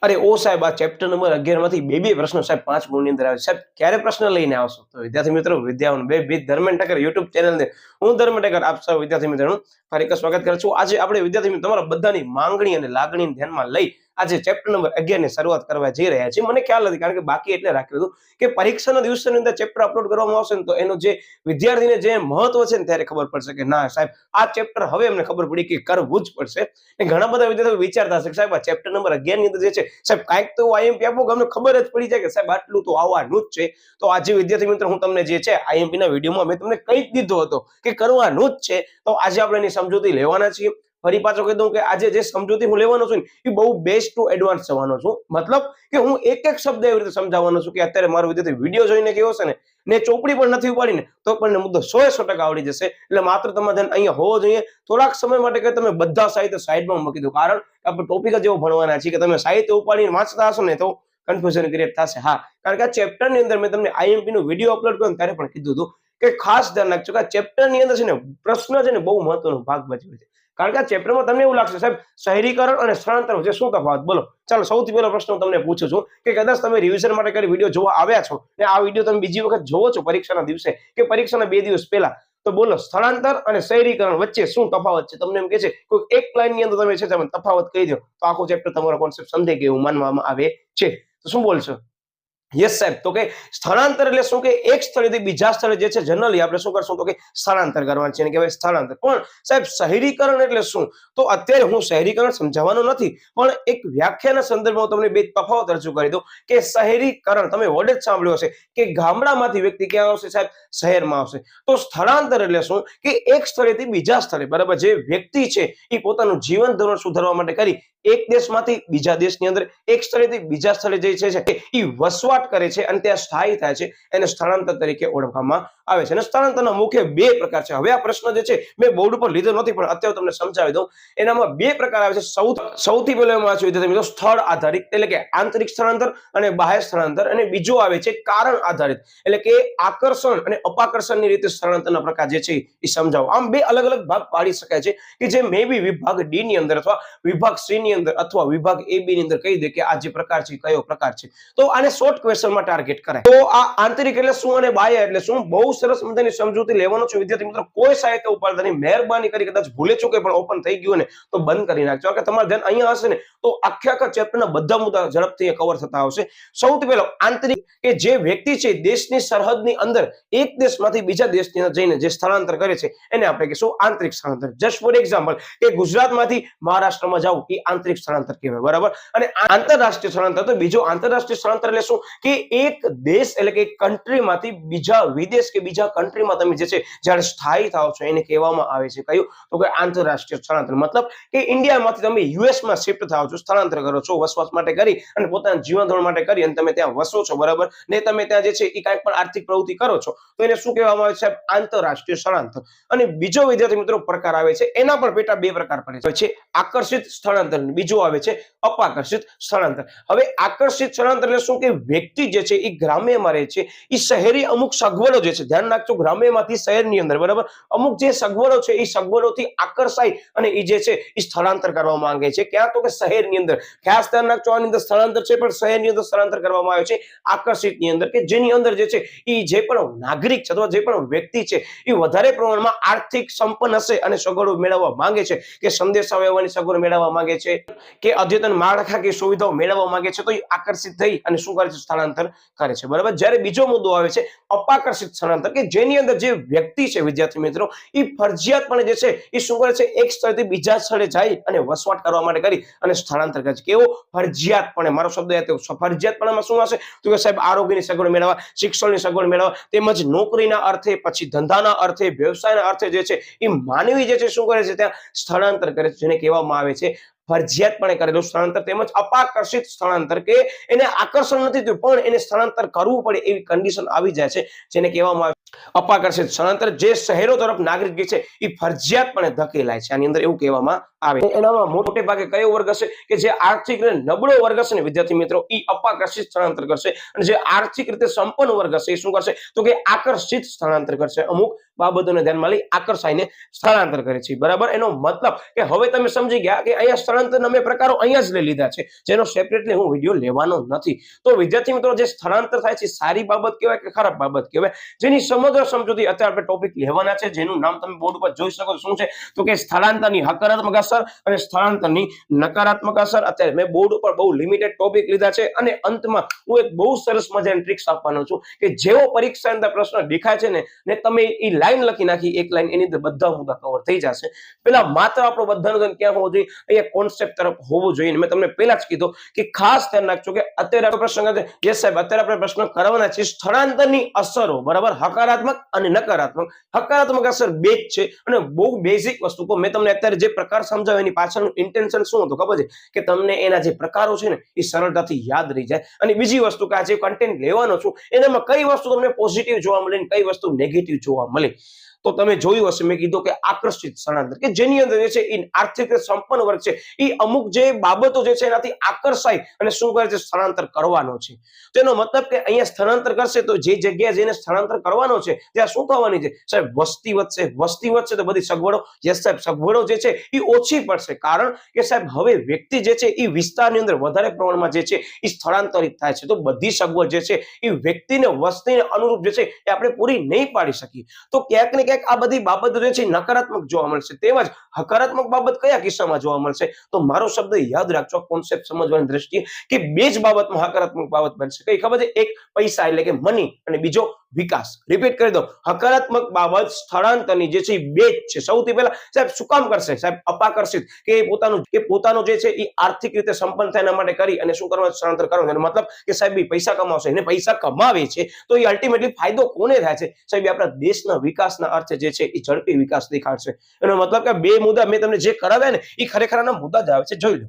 અરે ઓ સાહેબ, આ ચેપ્ટર નંબર 11 માંથી બે પ્રશ્નો સાહેબ 5 ગુણની અંદર આવે. સાહેબ ક્યારે પ્રશ્ન લઈને આવશો? તો વિદ્યાર્થી મિત્રો, વિદ્યાઓનું બે બીજ ધર્મેન્દ્ર ઠક્કર યુટ્યુબ ચેનલ ને હું ધર્મેન્દ્ર ઠક્કર આપ સૌ વિદ્યાર્થી મિત્રોનું ફરી એક સ્વાગત કરું છું. આજે આપણે વિદ્યાર્થી મિત્રો તમારા બધાની માંગણી અને લાગણીને ધ્યાનમાં લઈ આજે ચેપ્ટર નંબર 11 ની શરૂઆત કરવા જઈ રહ્યા છીએ. મને ખ્યાલ નથી, કારણ કે બાકી એટલે રાખ્યું હતું કે પરીક્ષાના દિવસોની અંદર ચેપ્ટર અપલોડ કરવામાં આવશે ને તો એનો જે વિદ્યાર્થીને જે મહત્વ છે ને ત્યારે ખબર પડશે કે ના સાહેબ, આ ચેપ્ટર હવે અમને ખબર પડી કે કરવું જ પડશે. એ ઘણા બધા વિદ્યાર્થીઓ વિચારતા હશે કે સાહેબ આ ચેપ્ટર નંબર 11 ની અંદર જે છે સાહેબ કાંઈક તો આઈએમપી આપો, અમને ખબર જ પડી જાય કે સાહેબ આટલું તો આવવાનું જ છે. તો આજે વિદ્યાર્થી મિત્રો હું તમને જે છે આઈએમપી ના વિડીયોમાં મેં તમને કહી જ દીધો હતો કે કરવાનું જ છે. તો આજે આપણે એની સમજૂતી લેવાના છીએ. ફરી પાછો કહી દઉં કે આજે જે સમજૂતી હું લેવાનો છું એ બહુ બેસ્ટ ટુ એડવાન્સ જવાનો છું. મતલબ કે હું એક એક શબ્દ એવી રીતે સમજાવવાનો છું કે અત્યારે મારો વિદ્યાર્થી વિડીયો જોઈને કેવો છે ને ચોપડી પણ નથી ઉપાડીને તો પણ મુદ્દો 100% આવડી જશે. એટલે માત્ર તમારે ધ્યાન અહીંયા હોવો જોઈએ. થોડાક સમય માટે કે તમે બધા સાહિત્ય સાઈડમાં મૂકી દો, કારણ કે આપણે ટોપિક જ એવો ભણવાના છે કે તમે સાહિત્ય ઉપાડીને વાંચતા હશો ને તો કન્ફ્યુઝન ક્રિએટ થશે. હા, કારણ કે આ ચેપ્ટર ની અંદર મેં તમને આઈએમપી નો વિડીયો અપલોડ કર્યો ત્યારે પણ કીધું હતું કે ખાસ ધ્યાન રાખજો કે આ ચેપ્ટર ની અંદર છે ને પ્રશ્ન છે ને બહુ મહત્વનો ભાગ ભજવે છે. કારણ કે આ ચેપ્ટરમાં તમને એવું લાગશે સાહેબ શહેરીકરણ અને સ્થળાંતર વચ્ચે શું તફાવત? બોલો. ચાલો સૌથી પહેલો પ્રશ્ન હું તમને પૂછું છું કે કદાચ તમે રિવિઝન માટે કરી વિડીયો જોવા આવ્યા છો ને આ વિડીયો તમે બીજી વખત જોવો છો પરીક્ષાના દિવસે કે પરીક્ષાના 2 દિવસ પહેલા, તો બોલો સ્થળાંતર અને શહેરીકરણ વચ્ચે શું તફાવત છે? તમને એમ કે છે કોઈ એક લાઈન ની અંદર તમે છે તમે તફાવત કહી દો તો આખો ચેપ્ટર તમારો કોન્સેપ્ટ સમજાઈ ગયો એવું માનવામાં આવે છે. તો શું બોલશો? યસ સાહેબ. તો કે સ્થળાંતર એટલે શું કે એક સ્થળેથી બીજા સ્થળે જે છે જનરલી આપણે શું કરશું તો કે સ્થળાંતર કરવાનું છે, એને કહેવાય સ્થળાંતર. પણ સાહેબ શહેરીકરણ એટલે શું? તો અત્યારે હું શહેરીકરણ સમજાવવાનો નથી, પણ એક વ્યાખ્યાના સંદર્ભમાં તમને બે તફાવત રજૂ કરી દઉં કે શહેરીકરણ તમે વર્ડ જ સાંભળ્યો હશે કે ગામડામાંથી વ્યક્તિ ક્યાં આવશે સાહેબ? શહેરમાં આવશે. તો સ્થળાંતર એટલે શું કે એક સ્થળેથી બીજા સ્થળે, બરાબર, જે વ્યક્તિ છે એ પોતાનું જીવન ધોરણ સુધારવા માટે કરી એક દેશમાંથી બીજા દેશની અંદર એક સ્થળેથી બીજા સ્થળે જે છે એ વસવાટ કરે છે અને ત્યાં સ્થાયી થાય છે, એને સ્થળાંતર તરીકે ઓળખવામાં આવે છે. અને સ્થળાંતરના મુખ્ય 2 પ્રકાર છે. હવે આ પ્રશ્ન જે છે મેં બોર્ડ ઉપર લીધો નથી પણ અત્યારે તમને સમજાવી દઉં. એનામાં 2 પ્રકાર આવે છે. સૌથી પહેલો એમાં છે વિદ્યાર્થી મિત્રો સ્થળ આધારિત એટલે કે આંતરિક સ્થળાંતર અને બાહ્ય સ્થળાંતર, અને બીજો આવે છે કારણ આધારિત એટલે કે આકર્ષણ અને અપાકર્ષણની રીતે સ્થળાંતરના પ્રકાર જે છે એ સમજાવો. આમ 2 અલગ અલગ ભાગ પાડી શકાય છે કે જે મે બી વિભાગ ડી ની અંદર અથવા વિભાગ સી ની અંદર અથવા વિભાગ એ બી ની અંદર કહી દે કે આ જે પ્રકાર છે કયો પ્રકાર છે. તો આને શોર્ટ ક્વેશ્ચનમાં ટાર્ગેટ કરાય. તો આ આંતરિક એટલે શું અને બાહ્ય એટલે શું? બહુ સરસ મજાની સમજૂતી લેવાનો છે વિદ્યાર્થી મિત્રો. કોઈ સાહિત્ય ઉપાડતા નહીં, મહેરબાની કરી કદાચ ભૂલે ચૂકે પણ ઓપન થઈ ગયું ને તો બંધ કરી નાખજો. કે તમારું ધ્યાન અહીંયા હશે ને તો આખા ચેપ્ટરના બધા મુદ્દા ઝડપથી કવર થતા આવશે. સૌથી પહેલો આંતરિક કે જે વ્યક્તિ છે દેશની સરહદની અંદર એક દેશમાંથી બીજા દેશની અંદર જઈને જે સ્થળાંતર કરે છે એને આપણે કહીશું આંતરિક સ્થળાંતર. જસ્ટ ફોર એક્ઝામ્પલ કે ગુજરાતમાંથી મહારાષ્ટ્રમાં જાવ એ આંતરિક સ્થળાંતર કહેવાય, બરાબર. અને આંતરરાષ્ટ્રીય સ્થળાંતર તો બીજો આંતરરાષ્ટ્રીય સ્થળાંતર એટલે શું કે એક દેશ એટલે કે કન્ટ્રીમાંથી બીજા વિદેશ કે બીજા કન્ટ્રીમાં તમે જે છે જ્યારે સ્થાયી થાવ છો એને કહેવામાં આવે છે કયું તો કે આંતરરાષ્ટ્રીય સ્થળાંતર. મતલબ કે ઇન્ડિયામાંથી તમે યુએસમાં શિફ્ટ થાવ છો, સ્થળાંતર કરો છો વસવાટ માટે કરી અને પોતાના જીવન ધોરણ માટે કરી અને તમે ત્યાં વસો છો, બરાબર, ને તમે ત્યાં જે છે એ કાંઈક પણ આર્થિક પ્રવૃત્તિ કરો છો તો એને શું કહેવામાં આવે છે સાહેબ? આંતરરાષ્ટ્રીય સ્થળાંતર. અને બીજો વિદ્યાર્થી મિત્રો પ્રકાર આવે છે, એના પણ પેટા 2 પ્રકાર પડે છે, આકર્ષિત સ્થળાંતર, બીજું આવે છે અપાકર્ષિત સ્થળાંતર. હવે આકર્ષિત સ્થળાંતર એટલે શું કે વ્યક્તિ જે છે એ ગ્રામ્યમાં રહે છે, એ શહેરી અમુક સગવડો જે છે, ધ્યાન રાખજો, ગ્રામ્યમાંથી શહેરની અંદર, બરાબર, અમુક જે સગવડો છે એ સગવડોથી આકર્ષાય અને એ જે છે એ સ્થળાંતર કરવા માંગે છે. ક્યાં તો કે શહેરની અંદર. ખાસ ધ્યાન રાખજો, આની અંદર સ્થળાંતર છે પણ શહેરની અંદર સ્થળાંતર કરવામાં આવે છે આકર્ષિત ની અંદર, કે જેની અંદર જે છે એ જે પણ નાગરિક છે અથવા જે પણ વ્યક્તિ છે એ વધારે પ્રમાણમાં આર્થિક સંપન્ન હશે અને સગવડો મેળવવા માંગે છે, કે સંદેશા વ્યવહારની સગવડ મેળવવા માંગે છે, કે અદ્યતન માળખાકીય સુવિધાઓ મેળવવા માંગે છે, તો એ આકર્ષિત થઈ અને શું કરે છે? સ્થળાંતર કરે છે, બરાબર. જ્યારે બીજો મુદ્દો આવે છે અપાકર્ષિત સ્થળાંતર, કે જેની અંદર જે વ્યક્તિ છે વિદ્યાર્થી મિત્રો એ ફરજિયાતપણે જે છે એ શું કરે છે? એક સ્થળેથી બીજા સ્થળે જાય અને વસવાટ કરવા માટે કરી અને સ્થળાંતર કરે છે. કેવો? ફરજિયાતપણે. મારો શબ્દ યાદ રાખો, ફરજિયાતપણેમાં શું હશે તો કે સાહેબ આરોગ્યની સગવડ મેળવવા, શિક્ષણની સગવડ મેળવવા, તેમજ નોકરીના અર્થે, પછી ધંધાના અર્થે, વ્યવસાયના અર્થે જે છે એ માનવી જે છે શું કરે છે? ત્યાં સ્થળાંતર કરે છે, જેને કહેવામાં આવે છે ફરજિયાતપણે કરેલું સ્થળાંતર. તેમજ અપાકર્ષિત સ્થળાંતર કે એને આકર્ષણ નથી થયું પણ એને સ્થળાંતર કરવું પડે એવી કન્ડિશન આવી જાય છે, જેને કહેવામાં આવે અપાકર્ષિત સ્થળાંતર. જે શહેરો તરફ નાગરિક જે છે એ ફરજિયાતપણે ધકેલાય છે, આની અંદર એવું કહેવામાં આવે. એનામાં મોટે ભાગે કયો વર્ગ હશે કે જે આર્થિક રીતે નબળો વર્ગ હશે ને વિદ્યાર્થી મિત્રો એ અપાકર્ષિત સ્થળાંતર કરશે, અને જે આર્થિક રીતે સંપન્ન વર્ગ હશે એ શું કરશે તો કે આકર્ષિત સ્થળાંતર કરશે. અમુક બાબતોને ધ્યાનમાં લઈ આકર્ષાઈને સ્થળાંતર કરે છે, બરાબર. એનો મતલબ કે હવે તમે સમજી ગયા કે અહીંયા સ્થળાંતરના મેં પ્રકારો અહીંયા જ લઈ લીધા છે, જેનો સેપરેટલી હું વિડીયો લેવાનો નથી. તો વિદ્યાર્થી મિત્રો, જે સ્થળાંતર થાય છે સારી બાબત કહેવાય કે ખરાબ બાબત કહેવાય, જેની સમગ્ર સમજૂતી અત્યારે આપણે ટોપિક લેવાના છે, જેનું નામ તમે બોર્ડ પર જોઈ શકો છો. શું છે? તો કે સ્થળાંતરની હકારાત્મક અસર અને સ્થળાંતરની નકારાત્મક અસર. અત્યારે મેં બોર્ડ ઉપર બહુ લિમિટેડ ટોપિક લીધા છે અને અંતમાં હું એક બહુ સરસ મજાની ટ્રિક્સ આપવાનો છું કે જેવો પરીક્ષા અંદર પ્રશ્ન દેખાય છે ને તમે એ લાઈન લખી નાખી, એક લાઈન, એની અંદર બધા મુદ્દા કવર થઈ જશે. પેલા માત્ર આપણો બધાનો ધ્યાન ક્યાં હોવો જોઈએ? અહીંયા કોન્સેપ્ટ તરફ હોવું જોઈએ. મેં તમને પહેલા જ કીધું કે ખાસ ધ્યાન રાખજો કે અત્યારે આપણે પ્રશ્ન, યસ સાહેબ, અત્યારે આપણે પ્રશ્ન કરવાના છે સ્થળાંતરની અસરો, બરાબર, હકારાત્મક અને નકારાત્મક. હકારાત્મક અસર બે જ છે અને બહુ બેઝિક વસ્તુ. તો મેં તમને અત્યારે જે પ્રકાર સમજાવ્યો એની પાછળનું ઇન્ટેન્શન શું હતું ખબર છે? કે તમને એના જે પ્રકારો છે ને એ સરળતાથી યાદ રહી જાય. અને બીજી વસ્તુ કે આ જે કન્ટેન્ટ લેવાનો છું એનામાં કઈ વસ્તુ તમને પોઝિટિવ જોવા મળે ને કઈ વસ્તુ નેગેટિવ જોવા મળે. તો તમે જોયું હશે, મેં કીધું કે આકર્ષિત સ્થળાંતર, કે જેની અંદર જે છે એ આર્થિક સંપન્ન વર્ગ છે એ અમુક જે બાબતો જે છે એનાથી આકર્ષાય અને શું કરે છે? સ્થળાંતર કરવાનો છે. તેનો મતલબ કે અહીંયા સ્થળાંતર કરશે તો જે જગ્યાએ જઈને સ્થળાંતર કરવાનો છે ત્યાં શું થવાની છે? સાહેબ, વસ્તી વધશે. વસ્તી વધશે તો બધી સગવડો, યસ સાહેબ, સગવડો જે છે એ ઓછી પડશે. કારણ કે સાહેબ હવે વ્યક્તિ જે છે એ વિસ્તારની અંદર વધારે પ્રમાણમાં જે છે એ સ્થળાંતરિત થાય છે. તો બધી સગવડ જે છે એ વ્યક્તિને, વસ્તીને અનુરૂપ જે છે એ આપણે પૂરી નહીં પાડી શકીએ. તો ક્યાંક ને ક્યાંક આ બધી બાબતો જે છે નકારાત્મક જોવા મળશે. તેમજ હકારાત્મક બાબત કયા કિસ્સામાં જોવા મળશે? તો મારો શબ્દ યાદ રાખજો કોન્સેપ્ટ સમજવાની દ્રષ્ટિએ, કે બે જ બાબતમાં હકારાત્મક બાબત બનશે. કઈ ખબર છે? એક પૈસા એટલે કે મની, અને બીજો વિકાસ. રિપીટ કરી દો, હકારાત્મક બાબત સ્થળાંતરની જે છે એ બે જ છે. સૌથી પહેલા સાહેબ શું કામ કરશે? સાહેબ અપાકર્ષિત, કે પોતાનું જે છે એ આર્થિક રીતે સંપન્ન થાય એના માટે કરી અને શું કરવાનું? સ્થળાંતર કરવાનું. એનો મતલબ કે સાહેબ એ પૈસા કમાવશે, એને પૈસા કમાવે છે તો એ અલ્ટિમેટલી ફાયદો કોને થાય છે? સાહેબ આપણા દેશના વિકાસના અર્થે જે છે એ ઝડપી વિકાસ દેખાડશે. એનો મતલબ કે બે મુદ્દા મેં તમને જે કરાવ્યા ને એ ખરેખર આના મુદ્દા જ આવે છે, જોઈ લો.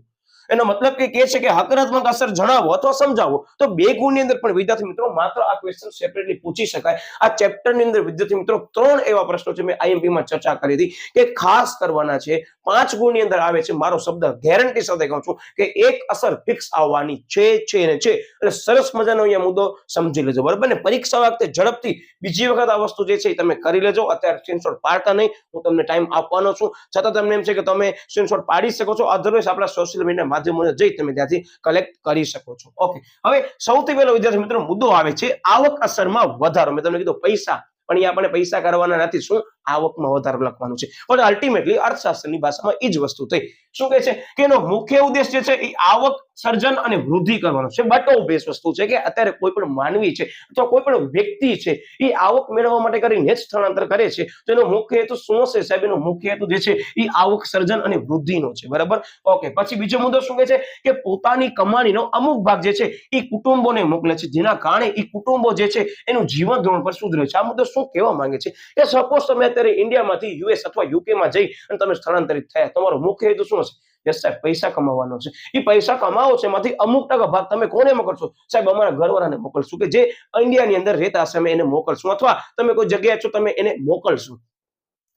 એનો મતલબ કે છે કે હકારાત્મક અસર જણાવો અથવા સમજાવો. તો બે ગુણની અંદર પણ વિદ્યાર્થી મિત્રો માત્ર આ ક્વેશ્ચન સેપરેટલી પૂછી શકાય. આ ચેપ્ટરની અંદર વિદ્યાર્થી મિત્રો 3 એવા પ્રશ્નો છે, મેં આઈએમપી માં ચર્ચા કરી હતી કે ખાસ કરવાના છે. 5 ગુણની અંદર આવે છે. મારો શબ્દ ગેરંટી સાથે કહું છું કે એક અસર ફિક્સ આવવાની છે ને છે. એટલે સરસ મજાનો અહીંયા મુદ્દો સમજી લેજો, બરાબર ને? પરીક્ષા વખતે ઝડપથી બીજી વખત આ વસ્તુ જે છે તમે કરી લેજો. અત્યારે સ્ક્રીનશોટ પાડતા નહીં, હું તમને ટાઈમ આપવાનો છું. છતાં તમને એમ છે કે તમે સ્ક્રીનશોટ પાડી શકો છો. અધરવાઇઝ આપણા સોશિયલ મીડિયા માધ્યમોને જઈ તમે ત્યાંથી કલેક્ટ કરી શકો છો. ઓકે, હવે સૌથી પહેલો વિદ્યાર્થી મિત્રો મુદ્દો આવે છે આવક અસરમાં વધારો. મેં તમને કીધું પૈસા, પણ અહીંયા આપણે પૈસા કરવાના નથી. શું? આવકમાં વધારો લખવાનું છે. પણ અલ્ટિમેટલી અર્થશાસ્ત્રની ભાષામાં એ જ વસ્તુ થઈ. શું કહે છે કે એનો મુખ્ય ઉદ્દેશ જે છે એ આવક સર્જન અને વૃદ્ધિ કરવાનો છે. બટો બેઝ વસ્તુ છે કે અત્યારે કોઈ પણ માનવી છે અથવા કોઈ પણ વ્યક્તિ છે એ આવક મેળવવા માટે કરીને જ સ્થળાંતર કરે છે. તો એનો મુખ્ય હેતુ શું હશે સાહેબ? એનો મુખ્ય હેતુ જે છે એ આવક સર્જન અને વૃદ્ધિનો છે, બરાબર? ઓકે, પછી બીજો મુદ્દો શું કહે છે કે પોતાની કમાણીનો અમુક ભાગ જે છે એ કુટુંબોને મોકલે છે, જેના કારણે એ કુટુંબો જે છે એનું જીવન ધોરણ પર સુધરે છે. આ મુદ્દો શું કહેવા માંગે છે કે સપોઝ તમે અત્યારે ઇન્ડિયામાંથી યુએસ અથવા યુકે માં જઈ અને તમે સ્થળાંતરિત થયા, તમારો મુખ્ય હેતુ શું હશે? યસ સાહેબ, પૈસા કમાવાનો છે. એ પૈસા કમાવો છે એમાંથી અમુક ટકા ભાગ તમે કોને મોકલશો? સાહેબ અમારા ઘરવાળાને મોકલશું, કે જે ઇન્ડિયાની અંદર રહેતા હશે અમે એને મોકલશું, અથવા તમે કોઈ જગ્યાએ છો તમે એને મોકલશું.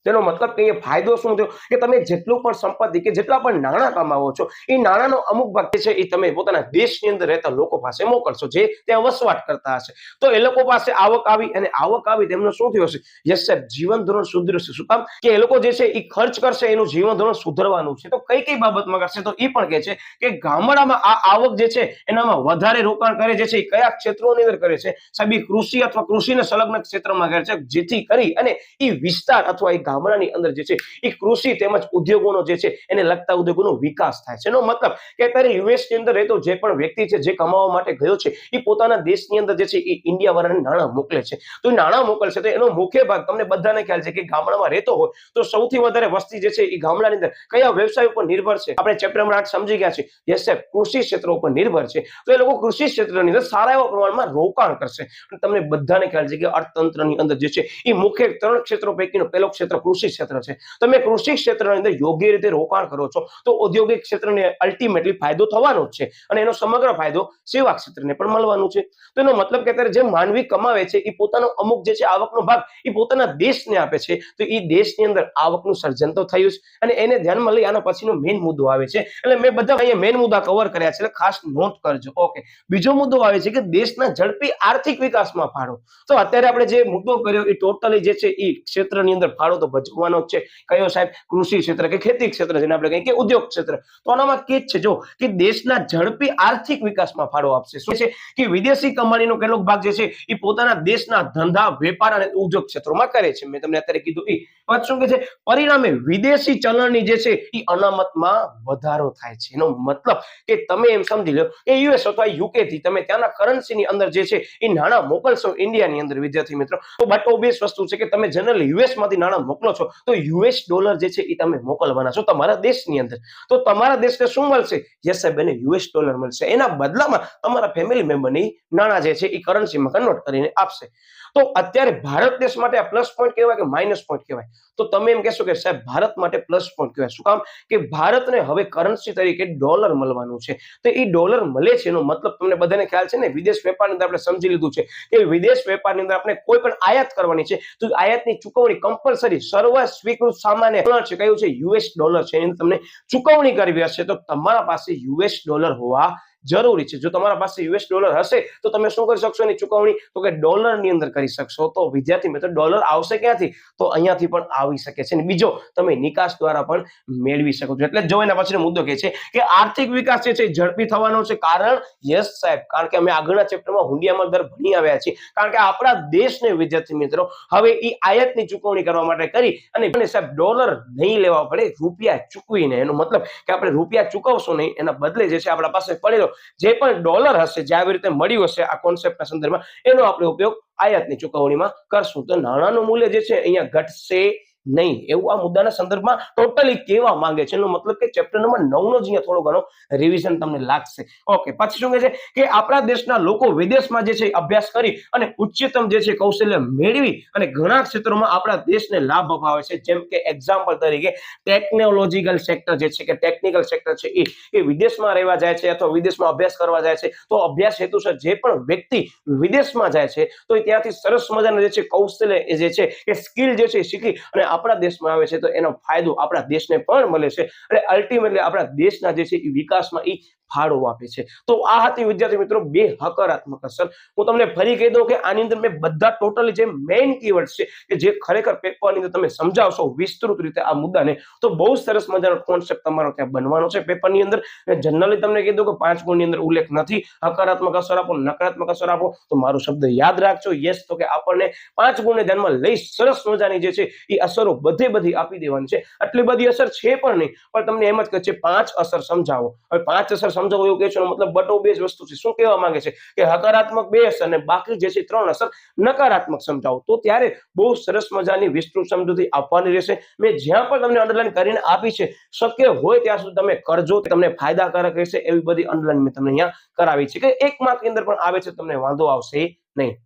તેનો મતલબ કે એ ફાયદો શું થયો કે તમે જેટલું પણ સંપત્તિ કે જેટલા પણ નાણાં કમાવો છો એ નાણાંનો અમુક ભાગ છે એ તમે પોતાના દેશની અંદર રહેતા લોકો પાસે મોકલશો, જે ત્યાં વસવાટ કરતા હશે. તો એ લોકો પાસે આવક આવી, અને આવક આવી તેમનું શું થયું હશે? યસ સાહેબ, જીવન ધોરણ સુધરશે. શું કામ? કે એ લોકો જે છે એ ખર્ચ કરશે, એનું જીવન ધોરણ સુધરવાનું છે. તો કઈ કઈ બાબતમાં કરશે? તો એ પણ કહે છે કે ગામડામાં આ આવક જે છે એનામાં વધારે રોકાણ કરે જે છે એ કયા ક્ષેત્રોની અંદર કરે છે? સાહેબ એ કૃષિ અથવા કૃષિને સંલગ્ન ક્ષેત્રમાં કરે છે, જેથી કરી અને એ વિસ્તાર અથવા ગામડાની અંદર જે છે એ કૃષિ તેમજ ઉદ્યોગોનો જે છે એને લગતા ઉદ્યોગોનો વિકાસ થાય છે. એનો મતલબ કે અત્યારે યુએસ ની અંદર રહેતો જે પણ વ્યક્તિ છે જે કમાવા માટે ગયો છે એ પોતાના દેશની અંદર જે છે એ ઇન્ડિયા વાળાને નાણાં મોકલે છે. તો એ નાણાં મોકલશે તો એનો મુખ્ય ભાગ તમને બધાને ખ્યાલ છે કે ગામડામાં રહેતો હોય તો સૌથી વધારે વસ્તી જે છે એ ગામડાની અંદર કયા વ્યવસાય ઉપર નિર્ભર છે? આપણે ચેપ્ટર નંબર 8 સમજી ગયા છે. યસ સાહેબ, કૃષિ ક્ષેત્ર ઉપર નિર્ભર છે. તો એ લોકો કૃષિ ક્ષેત્રની અંદર સારા એવા પ્રમાણમાં રોકાણ કરશે. તમને બધાને ખ્યાલ છે કે અર્થતંત્રની અંદર જે છે એ મુખ્ય 3 ક્ષેત્રો પૈકીનો પહેલો ક્ષેત્ર કૃષિ ક્ષેત્ર છે. તમે કૃષિ ક્ષેત્રની અંદર યોગ્ય રીતે રોકાણ કરો છો તો ઔદ્યોગિક ક્ષેત્રને અલ્ટિમેટલી ફાયદો થવાનો જ છે અને એનો સમગ્ર ફાયદો સેવા ક્ષેત્રને પણ મળવાનો છે. તો એનો મતલબ કે અત્યારે જે માનવી કમાવે છે એ પોતાનો અમુક જે છે આવકનો ભાગ એ પોતાના દેશને આપે છે, તો એ દેશની અંદર આવકનું સર્જન તો થયું છે અને એને ધ્યાનમાં લઈ આના પછીનો મેઇન મુદ્દો આવે છે. એટલે મેં બધા અહીંયા મેઇન મુદ્દા કવર કર્યા છે, એટલે ખાસ નોટ કરજો. ઓકે, બીજો મુદ્દો આવે છે કે દેશના ઝડપી આર્થિક વિકાસમાં ફાળો. તો અત્યારે આપણે જે મુદ્દો કર્યો એ ટોટલી જે છે એ ક્ષેત્રની અંદર ફાળો તો ભજવવાનો જ છે. કયો સાહેબ? કૃષિ ક્ષેત્ર કે ખેતી ક્ષેત્ર, જેને આપણે કહીએ કે ઉદ્યોગ ક્ષેત્ર. તો આનામાં કે છે જો કે દેશના ઝડપી આર્થિક વિકાસમાં ફાળો આપશે. શું છે કે વિદેશી કમાણીનો કેટલોક ભાગ જે છે એ પોતાના દેશના ધંધા, વેપાર અને ઉદ્યોગ ક્ષેત્રોમાં કરે છે. મેં તમને અત્યારે કીધું એ વાત. શું કે છે? પરિણામે વિદેશી ચલણની જે છે એ અનામતમાં વધારો થાય છે. એનો મતલબ કે તમે એમ સમજી લો કે યુએસ અથવા યુકે થી તમે ત્યાંના કરન્સીની અંદર જે છે એ નાણાં મોકલશો ઇન્ડિયાની અંદર વિદ્યાર્થી મિત્રો, તો બટ ઓબ્વિયસ વસ્તુ છે કે તમે જનરલી યુએસ માંથી નાણાં મોકલો છો તો યુએસ ડોલર જે છે એ તમે મોકલવાના છો તમારા દેશની અંદર. તો તમારા દેશને શું મળશે? યસ સાહેબ, એને યુએસ ડોલર મળશે. એના બદલામાં તમારા ફેમિલી મેમ્બરની નાણાં જે છે એ કરન્સીમાં કન્વર્ટ કરીને આપશે. તો અત્યારે ભારત દેશ માટે આ પ્લસ પોઈન્ટ કહેવાય કે માઇનસ પોઈન્ટ કહેવાય? તો તમે એમ કહેશો કે સાહેબ ભારત માટે પ્લસ પોઈન્ટ કહેવાય. શું કામ? કે ભારતને હવે કરન્સી તરીકે ડોલર મળવાનું છે. તો એ ડોલર મળે છે એનો મતલબ તમને બધાને ખ્યાલ છે ને, વિદેશ વેપારની અંદર આપણે સમજી લીધું છે કે વિદેશ વેપારની અંદર આપણે કોઈ પણ આયાત કરવાની છે તો આયાતની ચૂકવણી કમ્પલસરી સર્વ સ્વીકૃત સામાન્ય છે કયું છે? યુએસ ડોલર છે. એની તમને ચૂકવણી કરવી હશે તો તમારા પાસે યુએસ ડોલર હોવા જરૂરી છે. જો તમારા પાસે યુએસ ડોલર હશે તો તમે શું કરી શકશો એની ચૂકવણી? તો કે ડોલરની અંદર કરી શકશો. તો વિદ્યાર્થી મિત્રો ડોલર આવશે ક્યાંથી? તો અહીંયાથી પણ આવી શકે છે. અને બીજો તમે નિકાસ દ્વારા પણ મેળવી શકો છો. એટલે જો એના પછીનો મુદ્દો કે છે કે આર્થિક વિકાસ જે છે ઝડપી થવાનો છે. કારણ? યસ સાહેબ, કારણ કે અમે આગળના ચેપ્ટરમાં હુંડિયામણ દર ભણી આવ્યા છીએ. કારણ કે આપણા દેશને વિદ્યાર્થી મિત્રો હવે એ આયાતની ચૂકવણી કરવા માટે કરી અને સાહેબ ડોલર નહીં લેવા પડે, રૂપિયા ચૂકવીને. એનો મતલબ કે આપણે રૂપિયા ચૂકવશો નહીં, એના બદલે જે છે આપણા પાસે પડેલો જે પણ ડોલર હશે, જે આવી રીતે મળ્યું હશે આ કોન્સેપ્ટના સંદર્ભમાં, એનો આપણે ઉપયોગ આયાતની ચૂકવણીમાં કરશું. તો નાણાંનું મૂલ્ય જે છે અહીંયા ઘટશે નહીં, એવું આ મુદ્દાના સંદર્ભમાં ટોટલી કહેવા માંગે છે. એનો મતલબ કે ચેપ્ટર નંબર 9 નો જ અહીંયા થોડો ઘણો રિવિઝન તમને લાગશે. ઓકે, પછી શું કહે છે કે આપણા દેશના લોકો વિદેશમાં જે છે અભ્યાસ કરી અને ઉચ્ચતમ જે છે કૌશલ્ય મેળવી અને ઘણા ક્ષેત્રોમાં આપણા દેશને લાભ અપાવે છે. જેમ કે એક્ઝામ્પલ તરીકે ટેકનોલોજીકલ સેક્ટર જે છે કે ટેકનિકલ સેક્ટર છે એ વિદેશમાં રહેવા જાય છે અથવા વિદેશમાં અભ્યાસ કરવા જાય છે. તો અભ્યાસ હેતુસર જે પણ વ્યક્તિ વિદેશમાં જાય છે તો ત્યાંથી સરસ મજાના જે છે કૌશલ્ય જે છે કે સ્કિલ જે છે શીખી અને આપણા દેશમાં આવે છે તો એનો ફાયદો આપણા દેશને પણ મળે છે અને અલ્ટિમેટલી આપણા દેશના જે છે એ વિકાસમાં એ ફાળો આપે છે. તો આ હતી વિદ્યાર્થી મિત્રો બે હકારાત્મક અસર. હું તમને ફરી કહી દઉં કે આની અંદર મેં બધા ટોટલી જે મેઇન કીવર્ડ છે કે જે ખરેખર પેપરની અંદર તમે સમજાવશો વિસ્તૃત રીતે આ મુદ્દાને તો બહુ સરસ મજાનો કોન્સેપ્ટ તમારો ત્યાં બનવાનો છે પેપરની અંદર. જનરલી તમને કીધું કે 5 ગુણની અંદર ઉલ્લેખ નથી. હકારાત્મક અસર આપો, નકારાત્મક અસર આપો, તો મારો શબ્દ યાદ રાખજો. યસ, તો કે આપણને 5 ગુણને ધ્યાનમાં લઈ સરસ મજાની જે છે એ અસરો બધી આપી દેવાની છે. આટલી બધી અસર છે પણ નહીં, પણ તમને એમ જ કહે છે 5 અસર સમજાવો. હવે 5 અસર સમજાવો એવું કહે છે, મતલબ બટો બે જ વસ્તુ છે. શું કહેવા માંગે છે કે હકારાત્મક 2 અસર અને બાકી જે છે 3 અસર નકારાત્મક સમજાવો. તો ત્યારે બહુ સરસ મજાની વિસ્તૃત સમજૂતી આપવાની રહેશે. મેં જ્યાં પણ તમને અંડરલાઈન કરીને આપી છે શક્ય હોય ત્યાં સુધી તમે કરજો, તમને ફાયદાકારક રહેશે. એવી બધી અંડરલાઈન મેં તમને અહીંયા કરાવી છે કે 1 માર્કની અંદર પણ આવે છે તમને વાંધો આવશે નહીં.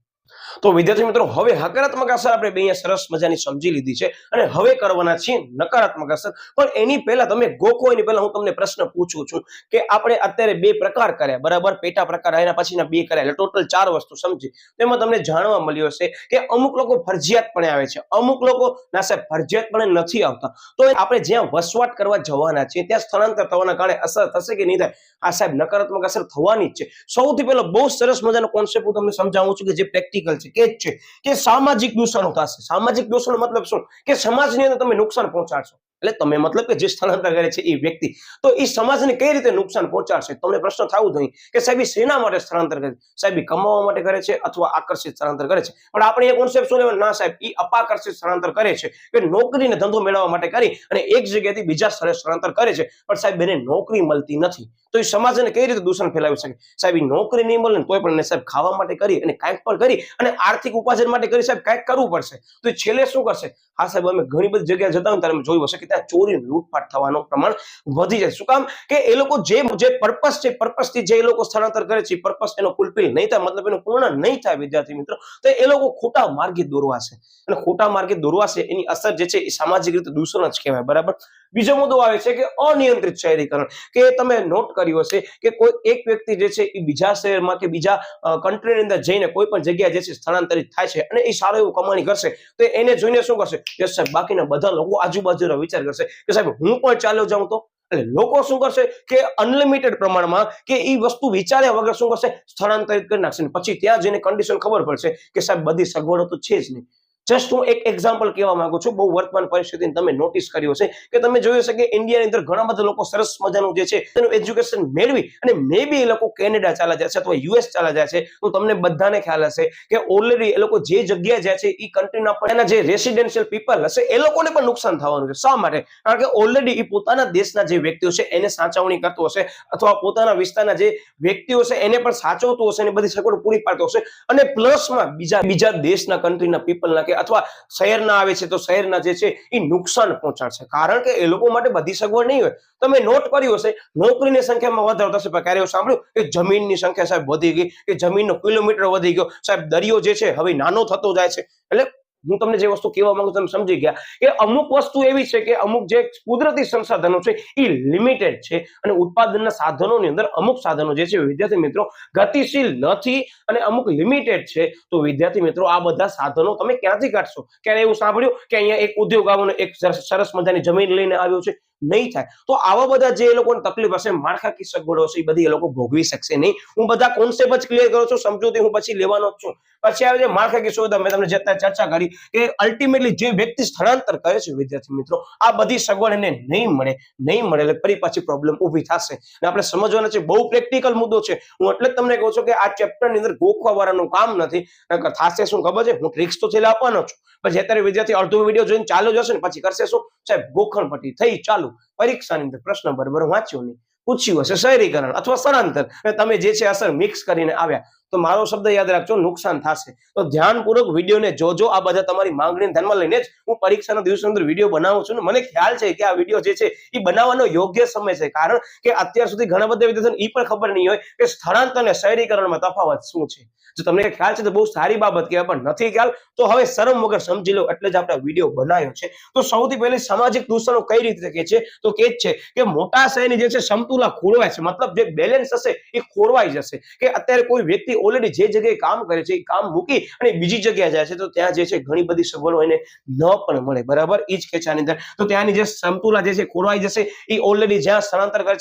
તો વિદ્યાર્થી મિત્રો હવે હકારાત્મક અસર આપણે બે અહીંયા સરસ મજાની સમજી લીધી છે અને હવે કરવાના છીએ નકારાત્મક અસર. પણ એની પહેલા તમે ગોખો એની પહેલા હું તમને પ્રશ્ન પૂછું છું કે આપણે અત્યારે 2 પ્રકાર કર્યા, બરાબર? પેટા પ્રકાર એના પછીના 2 કર્યા, એટલે ટોટલ 4 વસ્તુ સમજી. તેમાં તમને જાણવા મળ્યું હશે કે અમુક લોકો ફરજિયાતપણે આવે છે, અમુક લોકો ના સાહેબ ફરજિયાતપણે નથી આવતા. તો આપણે જ્યાં વસવાટ કરવા જવાના છીએ ત્યાં સ્થળાંતર થવાના કારણે અસર થશે કે નહીં થાય? આ સાહેબ નકારાત્મક અસર થવાની જ છે. સૌથી પહેલા બહુ સરસ મજાનો કોન્સેપ્ટ હું તમને સમજાવું છું કે જે પ્રેક્ટિકલ છે કે છે કે સામાજિક દૂષણો થશે. સામાજિક દૂષણ મતલબ શું? કે સમાજની અંદર તમે નુકસાન પહોંચાડશો. એટલે તમે મતલબ કે જે સ્થળાંતર કરે છે એ વ્યક્તિ, તો એ સમાજને કઈ રીતે નુકસાન પહોંચાડશે? તમને પ્રશ્ન થવું જોઈએ કે સાહેબ એ શેના માટે સ્થળાંતર કરે છે? સાહેબ એ કમાવા માટે કરે છે અથવા આકર્ષિત સ્થળાંતર કરે છે? પણ આપણે એ કોન્સેપ્ટ શું લેવા? ના સાહેબ, એ અપાકર્ષિત સ્થળાંતર કરે છે કે નોકરીને ધંધો મેળવવા માટે કરી અને એક જગ્યાએથી બીજા સ્થળે સ્થળાંતર કરે છે, પણ સાહેબ એને નોકરી મળતી નથી. તો એ સમાજને કઈ રીતે દૂષણ ફેલાવી શકે? સાહેબ એ નોકરી નહીં મળે તોય પણ સાહેબ ખાવા માટે કરી અને કાંઈક પણ કરી અને આર્થિક ઉપાર્જન માટે કરી સાહેબ કાંઈક કરવું પડશે. તો છેલ્લે શું કરશે? હા સાહેબ, અમે ઘણી બધી જગ્યાએ જતા હોય ત્યારે જોયું હશે કે ત્યાં ચોરી લૂંટફાટ થવાનું પ્રમાણ વધી જાય. શું કામ? કે એ લોકો જે પર્પસ છે, પર્પસથી જે લોકો સ્થળાંતર કરે છે, પર્પસ એનો ફૂલફિલ નહીં થાય, મતલબ એનો પૂર્ણ નહીં થાય વિદ્યાર્થી મિત્રો, તો એ લોકો ખોટા માર્ગે દોરવાશે, અને ખોટા માર્ગે દોરવાશે એની અસર જે છે એ સામાજિક રીતે દૂષણ જ કહેવાય. બરાબર. બીજો મુદ્દો આવે છે કે અનિયંત્રિત શહેરીકરણ, કે તમે નોટ કર્યું હશે કે કોઈ એક વ્યક્તિ જે છે એ બીજા શહેરમાં કે બીજા કન્ટ્રીની અંદર જઈને કોઈ પણ જગ્યાએ જે છે સ્થળાંતરિત થાય છે અને એ સારું એવું કમાણી કરશે, તો એને જોઈને શું કરશે? યસ સાહેબ, બાકીના બધા લોકો આજુબાજુનો વિચાર કરશે કે સાહેબ હું પણ ચાલ્યો જાઉં તો. એટલે લોકો શું કરશે કે અનલિમિટેડ પ્રમાણમાં કે એ વસ્તુ વિચાર્યા વગર શું કરશે? સ્થળાંતરિત કરી નાખશે. પછી ત્યાં જઈને કન્ડિશન ખબર પડશે કે સાહેબ બધી સગવડો તો છે જ નહીં. જસ્ટ હું એક એક્ઝામ્પલ કહેવા માંગુ છું, બહુ વર્તમાન પરિસ્થિતિને તમે નોટિસ કર્યું હશે કે તમે જોયું હશે કે ઇન્ડિયાની અંદર ઘણા બધા લોકો સરસ મજાનું જે છે તેનું એજ્યુકેશન મેળવી અને મે બી એ લોકો કેનેડા ચાલા જાય છે અથવા યુએસ ચાલા જાય છે. તો તમને બધાને ખ્યાલ હશે કે ઓલરેડી એ લોકો જે જગ્યાએ જાય છે એ કન્ટ્રીના પણ એના જે રેસિડેન્શિયલ પીપલ હશે એ લોકોને પણ નુકસાન થવાનું છે. શા માટે? કારણ કે ઓલરેડી એ પોતાના દેશના જે વ્યક્તિઓ છે એને સાચવણી કરતો હશે, અથવા પોતાના વિસ્તારના જે વ્યક્તિઓ છે એને પણ સાચવતો હશે અને બધી સગવડ પૂરી પાડતો હશે, અને પ્લસમાં બીજા દેશના કન્ટ્રીના પીપલના અથવા શહેરના આવે છે તો શહેરના જે છે એ નુકસાન પહોંચાડશે, કારણ કે એ લોકો માટે બધી સગવડ નહીં હોય. તમે નોટ કર્યું હશે નોકરીની સંખ્યામાં વધારો થશે, પણ ક્યારે એવું સાંભળ્યું કે જમીનની સંખ્યા સાહેબ વધી ગઈ, કે જમીનનો કિલોમીટર વધી ગયો? સાહેબ દરિયો જે છે હવે નાનો થતો જાય છે. એટલે હું તમને જે વસ્તુ કહેવા માંગુ તમે સમજી ગયા કે અમુક વસ્તુ એવી છે કે અમુક જે કુદરતી સંસાધનો છે એ લિમિટેડ છે, અને ઉત્પાદનના સાધનોની અંદર અમુક સાધનો જે છે વિદ્યાર્થી મિત્રો ગતિશીલ નથી અને અમુક લિમિટેડ છે. તો વિદ્યાર્થી મિત્રો આ બધા સાધનો તમે ક્યાંથી કાઢશો? ક્યારે એવું સાંભળ્યું કે અહીંયા એક ઉદ્યોગ આવવાનો એક સરસ મજાની જમીન લઈને આવ્યો છે? નહીં થાય. તો આવા બધા જે એ લોકોને તકલીફ હશે, માળખાકીય સગવડો હશે, એ બધી એ લોકો ભોગવી શકશે નહીં. હું બધા કોન્સેપ્ટ જ ક્લિયર કરું છું, સમજૂતી હું પછી લેવાનો જ છું. પછી આવે છે માળખાકીય સુવિધા. મેં તમને જેટલા ચર્ચા કરી કે અલ્ટિમેટલી જે વ્યક્તિ સ્થળાંતર કરે છે વિદ્યાર્થી મિત્રો, આ બધી સગવડ એને નહીં મળે એટલે ફરી પાછી પ્રોબ્લેમ ઊભી થશે. અને આપણે સમજવાના છે, બહુ પ્રેક્ટિકલ મુદ્દો છે. હું એટલે જ તમને કહું છું કે આ ચેપ્ટરની અંદર ગોખવા વાળાનું કામ નથી. થશે શું ખબર છે? હું ટ્રિક્સ તો છેલ્લે આપવાનો છું, પછી અત્યારે વિદ્યાર્થી અડધો વિડીયો જોઈને ચાલુ જશે ને પછી કરશે શું? સાહેબ ગોખણ પટ્ટી થઈ ચાલુ, પરીક્ષાની અંદર પ્રશ્ન બરાબર વાંચ્યો નહીં, પૂછ્યું હશે શહેરીકરણ અથવા સ્થળાંતર, તમે જે છે અસર મિક્સ કરીને આવ્યા, તો મારો શબ્દ યાદ રાખજો, નુકસાન થશે. તો ધ્યાનપૂર્વક વિડીયોને જોજો. આ બધા તમારી માંગણીને ધ્યાનમાં લઈને જ હું પરીક્ષાના દિવસની અંદર વિડીયો બનાવું છું, ને મને ખ્યાલ છે કે આ વિડીયો જે છે એ બનાવવાનો યોગ્ય સમય છે, કારણ કે અત્યાર સુધી ઘણા બધા વિદ્યાર્થીઓને એ પણ ખબર નહીં હોય કે સ્થળાંતર અને શહેરીકરણમાં તફાવત શું છે. જો તમને ખ્યાલ છે તો બહુ સારી બાબત કહેવાય, પણ નથી ખ્યાલ તો હવે શરમ વગર સમજી લો, એટલે જ આપણે વિડીયો બનાવ્યો છે. તો સૌથી પહેલી સામાજિક દૂષણો કઈ રીતે કે છે? તો કે છે કે મોટા શહેરની જે છે સમતુલા ખોરવાય છે, મતલબ જે બેલેન્સ હશે એ ખોરવાઈ જશે. કે અત્યારે કોઈ વ્યક્તિ ઓલરેડી જે જગ્યાએ કામ કરે છે એ કામ મૂકી અને બીજી જગ્યાએ જાય છે, તો ત્યાં જે છે ઘણી બધી સગવડો એને ન પણ મળે. બરાબર. એ જ કે છે આની અંદર. તો ત્યાંની જે સમતુલા જે છે ખોરવાઈ જશે. એ ઓલરેડી જ્યાં સ્થળાંતર કરે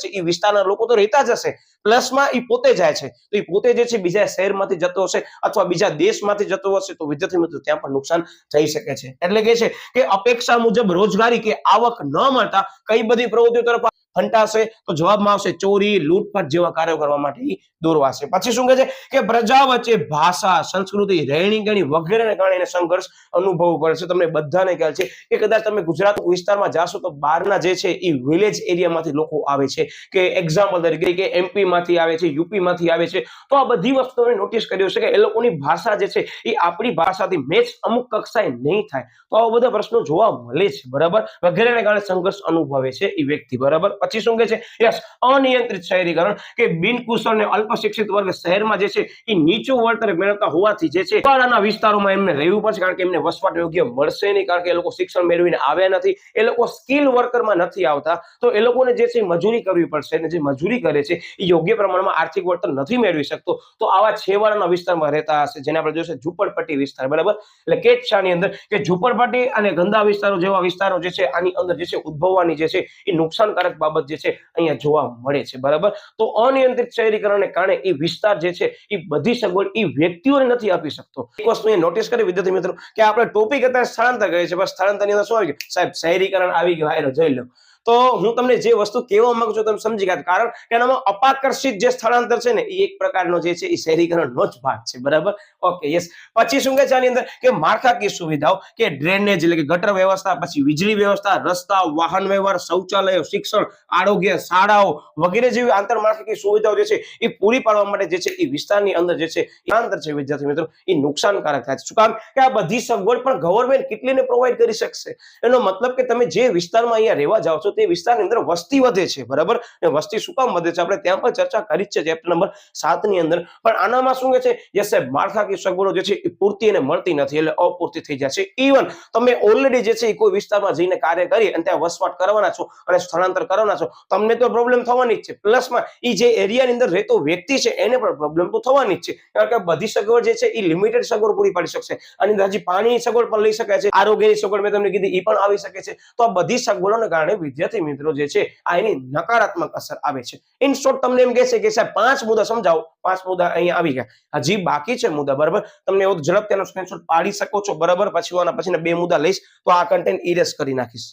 છે એ વિસ્તારના લોકો તો રહેતા જ હશે, પ્લસમાં એ પોતે જાય છે, તો એ પોતે જે છે બીજા શહેરમાંથી જતો હશે અથવા બીજા દેશમાંથી જતો હશે, તો વિદ્યાર્થી મિત્રો ત્યાં પણ નુકસાન થઈ શકે છે. એટલે કે છે કે અપેક્ષા મુજબ રોજગારી કે આવક ન મળતા કઈ બધી પ્રવૃત્તિઓ તરફ ફંટાશે, તો જવાબમાં આવશે ચોરી, લૂંટફાટ જેવા કાર્યો કરવા માટે દોરવાશે. પછી શું કહે છે કે પ્રજા વચ્ચે ભાષા, સંસ્કૃતિ, રહેણીકરણી વગેરેને કારણે સંઘર્ષ અનુભવવો પડે છે. તમને બધાને ખ્યાલ છે કે કદાચ તમે ગુજરાત વિસ્તારમાં જાશો તો બહારના જે છે એ વિલેજ એરિયામાંથી લોકો આવે છે, કે એક્ઝામ્પલ તરીકે કે એમપી માંથી આવે છે, યુપી માંથી આવે છે. તો આ બધી વસ્તુ તમે નોટિસ કર્યું છે કે એ લોકોની ભાષા જે છે એ આપણી ભાષાથી મેચ અમુક કક્ષાએ નહીં થાય, તો આવા બધા પ્રશ્નો જોવા મળે છે. બરાબર. વગેરેને કારણે સંઘર્ષ અનુભવે છે એ વ્યક્તિ. બરાબર. પછી શું કહે છે? યસ, અનિયંત્રિત શહેરીકરણ, કે બિનકુશળ અને અલ્પ શિક્ષિત વર્ગ શહેરમાં જે છે એ નીચું વળતર મેળવતા હોવાથી જે છે ઉત્પાદનના વિસ્તારોમાં એમને રહેવું પડશે, કારણ કે એમને વસવાટ યોગ્ય મળશે નહીં, કારણ કે એ લોકો શિક્ષણ મેળવીને આવ્યા નથી, એ લોકો સ્કિલ વર્કરમાં નથી આવતા, તો એ લોકોને જે છે મજૂરી કરવી પડશે, અને જે મજૂરી કરે છે એ યોગ્ય પ્રમાણમાં આર્થિક વળતર નથી મેળવી શકતો. તો આવા છેવાડાના વિસ્તારમાં રહેતા હશે, જેને આપણે જોઈશે ઝૂંપડપટ્ટી વિસ્તાર. બરાબર. એટલે કે શાની અંદર કે ઝૂંપડપટ્ટી અને ગંદા વિસ્તારો જેવા વિસ્તારો જે છે આની અંદર જે છે ઉદ્ભવવાની જે છે એ નુકસાનકારક બાબત જે છે અહીંયા જોવા મળે છે. બરાબર. તો અનિયંત્રિત શહેરીકરણને કારણે એ વિસ્તાર જે છે એ બધી સગવડ એ વ્યક્તિઓને નથી આપી શકતો. એક વસ્તુ એ નોટિસ કરી વિદ્યાર્થી મિત્રો કે આપણે ટોપિક અત્યારે સ્થળાંતર કરીએ છીએ, બસ સ્થળાંતરની અંદર શું આવી ગયું? સાહેબ શહેરીકરણ આવી ગયું, હાલો જોઈ લો. તો હું તમને જે વસ્તુ કહેવા માંગુ છું તમે સમજી ગયા, કારણ કે એનામાં અપાકર્ષિત જે સ્થળાંતર છે ને એ એક પ્રકારનો જે છે એ શહેરીકરણનો જ ભાગ છે. બરાબર. Okay yes. પછી શું કહે છે આની અંદર કે માળખાકીય સુવિધાઓ કે ડ્રેનેજ એટલે કે ગટર વ્યવસ્થા, પછી વીજળી વ્યવસ્થા, રસ્તા, વાહન વ્યવહાર, શૌચાલયો, શિક્ષણ, આરોગ્ય, શાળાઓ વગેરે જેવી આંતરમાળખાકીય સુવિધાઓ જે છે એ પૂરી પાડવા માટે જે છે એ વિસ્તારની અંદર જે છે એ અંતર છે વિદ્યાર્થી મિત્રો એ નુકસાનકારક થાય છે. શું કામ કે આ બધી સગવડ પણ ગવર્મેન્ટ કેટલીને પ્રોવાઈડ કરી શકશે. એનો મતલબ કે તમે જે વિસ્તારમાં અહીંયા રહેવા જાઓ છો તે વિસ્તારની અંદર વસ્તી વધે છે, બરાબર, અને વસ્તી શું કામ વધે છે આપણે ત્યાં પણ ચર્ચા કરી જ છે ચેપ્ટર નંબર 7 ની અંદર. પણ આનામાં શું છે યસ સાહેબ માળખાકીય સગવડો જે છે એ પૂરતી અને મળતી નથી, એટલે અપૂરતી થઈ જાય છે. ઇવન તમે ઓલરેડી જે છે એ કોઈ વિસ્તારમાં જઈને કાર્ય કરી અને ત્યાં વસવાટ કરવાના છો અને સ્થળાંતર કરવાના છો, તમને તો પ્રોબ્લેમ થવાની જ છે. પ્લસમાં એ જે એરિયાની અંદર રહેતો વ્યક્તિ છે એને પણ પ્રોબ્લેમ તો થવાની જ છે, કારણ કે બધી સગવડ જે છે એ લિમિટેડ સગવડ પૂરી પાડી શકશે. અને હજી પાણીની સગવડ પણ લઈ શકાય છે, આરોગ્યની સગવડ મેં તમને કીધી એ પણ આવી શકે છે. તો આ બધી સગવડોને કારણે વિદ્યાર્થી મિત્રો જે છે આ એની નકારાત્મક અસર આવે છે. ઇન શોર્ટ તમને એમ કહેશે કે સાહેબ 5 મુદ્દા સમજાવો, 5 મુદ્દા અહીંયા આવી ગયા, હજી બાકી છે મુદ્દા, બરાબર. તમને એવો ઝડપથી એનો સ્ક્રીનશોટ પાડી શકો છો, બરાબર. પછી આના પછીના 2 મુદ્દા લઈશ તો આ કન્ટેન્ટ ઇરેઝ કરી નાખીશ.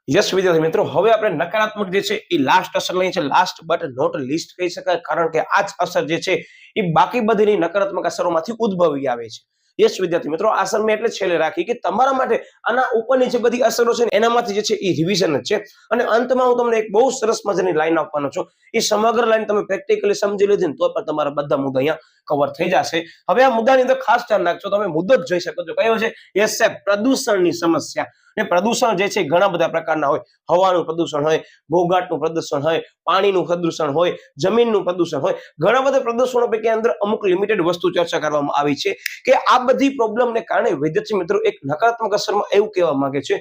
યસ વિદ્યાર્થી મિત્રો, હવે આપણે નકારાત્મક જે છે એ લાસ્ટ અસર લઈએ છે, લાસ્ટ બટ નોટ લીસ્ટ કહી શકાય, કારણ કે આ જ અસર જે છે એ બાકી બધીની નકારાત્મક અસરોમાંથી ઉદ્ભવી આવે છે. યસ વિદ્યાર્થી મિત્રો, આ અસર મેં એટલે છેલ્લે રાખી કે તમારા માટે આના ઉપરની જે બધી અસરો છે એનામાંથી જે છે એ રિવિઝન જ છે. અને અંતમાં હું તમને એક બહુ સરસ મજાની લાઈન આપવાનો છું, એ સમગ્ર લાઈન તમે પ્રેક્ટિકલી સમજી લીધી ને તો પણ તમારા બધા મુદ્દા અહીંયા કવર થઈ જશે. હવે આ મુદ્દાની અંદર ખાસ ધ્યાન રાખજો, તમે મુદ્દો જ જોઈ શકો છો, કયો છે? યસ સાહેબ, પ્રદૂષણની સમસ્યા. ને પ્રદૂષણ જે છે ઘણા બધા પ્રકારના હોય, હવાનું પ્રદૂષણ હોય, ઘોંઘાટનું પ્રદૂષણ હોય, પાણીનું પ્રદૂષણ હોય, જમીનનું પ્રદૂષણ હોય, ઘણા બધા પ્રદૂષણો પૈકી અંદર અમુક લિમિટેડ વસ્તુ ચર્ચા કરવામાં આવી છે કે આ બધી પ્રોબ્લેમને કારણે વિદ્યાર્થી મિત્રો એક નકારાત્મક અસરમાં એવું કહેવા માંગે છે